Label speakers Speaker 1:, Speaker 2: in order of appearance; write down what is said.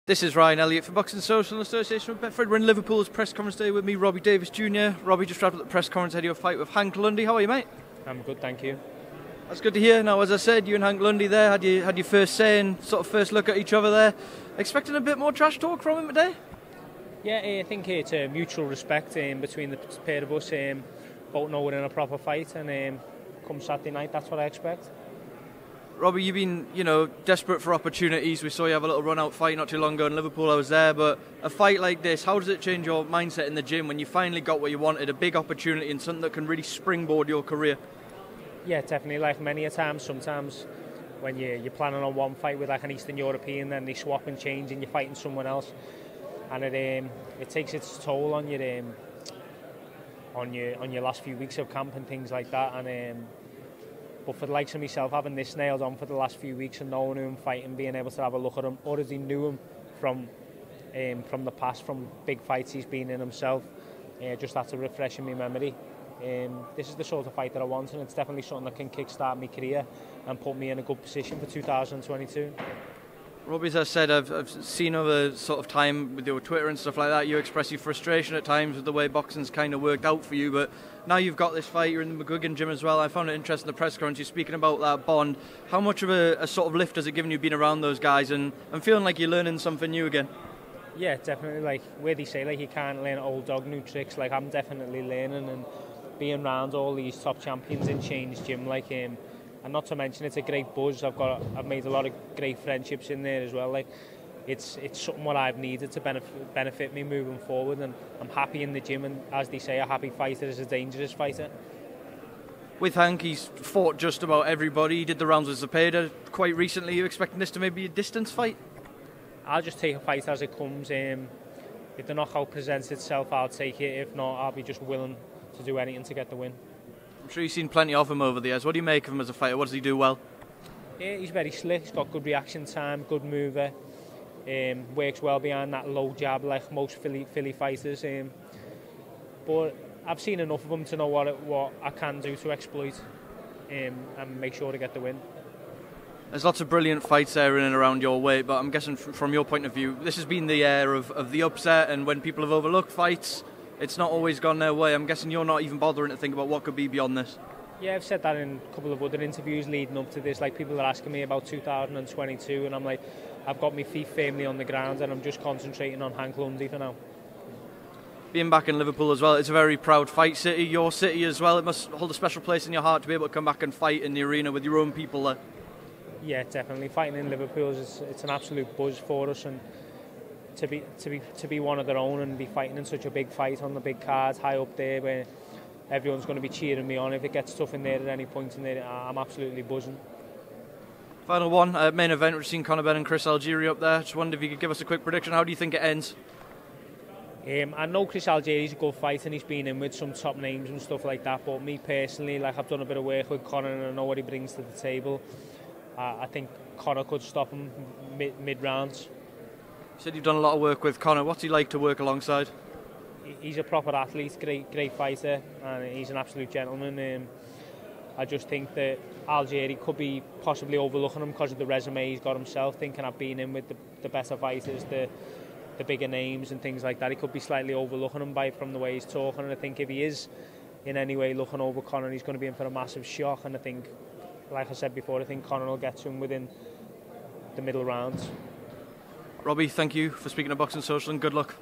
Speaker 1: This is Ryan Elliott for Boxing Social Association with Betfred. We're in Liverpool's press conference day with me, Robbie Davies Jr. Robbie just wrapped up the press conference ahead of your fight with Lundy. How are you, mate?
Speaker 2: I'm good, thank you.
Speaker 1: That's good to hear. Now, as I said, you and Lundy there had your first say and sort of first look at each other there. Expecting a bit more trash talk from him today?
Speaker 2: Yeah, I think it's a mutual respect between the pair of us. Both know we're in a proper fight, and come Saturday night, that's what I expect.
Speaker 1: Robbie, you've been, desperate for opportunities. We saw you have a little run-out fight not too long ago in Liverpool. I was there, but a fight like this, how does it change your mindset in the gym when you finally got what you wanted, a big opportunity and something that can really springboard your career?
Speaker 2: Yeah, definitely. Like many a times, sometimes when you're planning on one fight with like an Eastern European, then they swap and change and you're fighting someone else, and it takes its toll on your last few weeks of camp and things like that. And but for the likes of myself, having this nailed on for the last few weeks and knowing who I'm fighting, being able to have a look at him, already knew him from the past, from big fights he's been in himself, just had to refresh in my memory. This is the sort of fight that I want, and it's definitely something that can kickstart my career and put me in a good position for 2022.
Speaker 1: Robbie, as I said, I've seen over sort of time with your Twitter and stuff like that, you express your frustration at times with the way boxing's kind of worked out for you, but now you've got this fight, you're in the McGuigan gym as well. I found it interesting in the press conference, you're speaking about that bond. How much of a sort of lift has it given you being around those guys, and I'm feeling like you're learning something new again?
Speaker 2: Yeah, definitely. Like where they say, like you can't learn old dog new tricks. Like I'm definitely learning, and being around all these top champions in Change Gym, like and not to mention it's a great buzz. I've made a lot of great friendships in there as well. Like it's something what I've needed to benefit me moving forward, and I'm happy in the gym. And as they say, a happy fighter is a dangerous fighter.
Speaker 1: With Hank, he's fought just about everybody. He did the rounds with Zapata quite recently. Are you expecting this to maybe be a distance fight?
Speaker 2: I'll just take a fight as it comes. If the knockout presents itself, I'll take it. If not, I'll be just willing to do anything to get the win.
Speaker 1: I'm sure you've seen plenty of him over the years. What do you make of him as a fighter? What does he do well?
Speaker 2: Yeah, he's very slick. He's got good reaction time, good mover. Works well behind that low jab like most Philly fighters. But I've seen enough of him to know what I can do to exploit and make sure to get the win.
Speaker 1: There's lots of brilliant fights there in and around your weight, but I'm guessing from your point of view, this has been the era of the upset, and when people have overlooked fights, it's not always gone their way. I'm guessing you're not even bothering to think about what could be beyond this.
Speaker 2: Yeah, I've said that in a couple of other interviews leading up to this. Like people are asking me about 2022, and I'm like, I've got my feet firmly on the ground, and I'm just concentrating on Hank Lundy for now.
Speaker 1: Being back in Liverpool as well, it's a very proud fight city, your city as well. It must hold a special place in your heart to be able to come back and fight in the arena with your own people there.
Speaker 2: Yeah, definitely. Fighting in Liverpool it's an absolute buzz for us, and to be one of their own and be fighting in such a big fight on the big card high up there where everyone's going to be cheering me on. If it gets tough in there at any point in there, I'm absolutely buzzing.
Speaker 1: Final one, main event, we've seen Conor Ben and Chris Algieri up there. Just wondered if you could give us a quick prediction. How do you think it ends?
Speaker 2: I know Chris Algieri's a good fighter and he's been in with some top names and stuff like that, but me personally, like I've done a bit of work with Conor and I know what he brings to the table. I think Conor could stop him mid-rounds.
Speaker 1: You said you've done a lot of work with Conor. What's he like to work alongside?
Speaker 2: He's a proper athlete, great fighter, and he's an absolute gentleman. I just think that Algieri could be possibly overlooking him because of the resume he's got himself, thinking I've been in with the better fighters, the bigger names and things like that. He could be slightly overlooking him from the way he's talking, and I think if he is in any way looking over Conor, he's going to be in for a massive shock. And I think, like I said before, I think Conor will get to him within the middle rounds.
Speaker 1: Robbie, thank you for speaking to Boxing Social and good luck.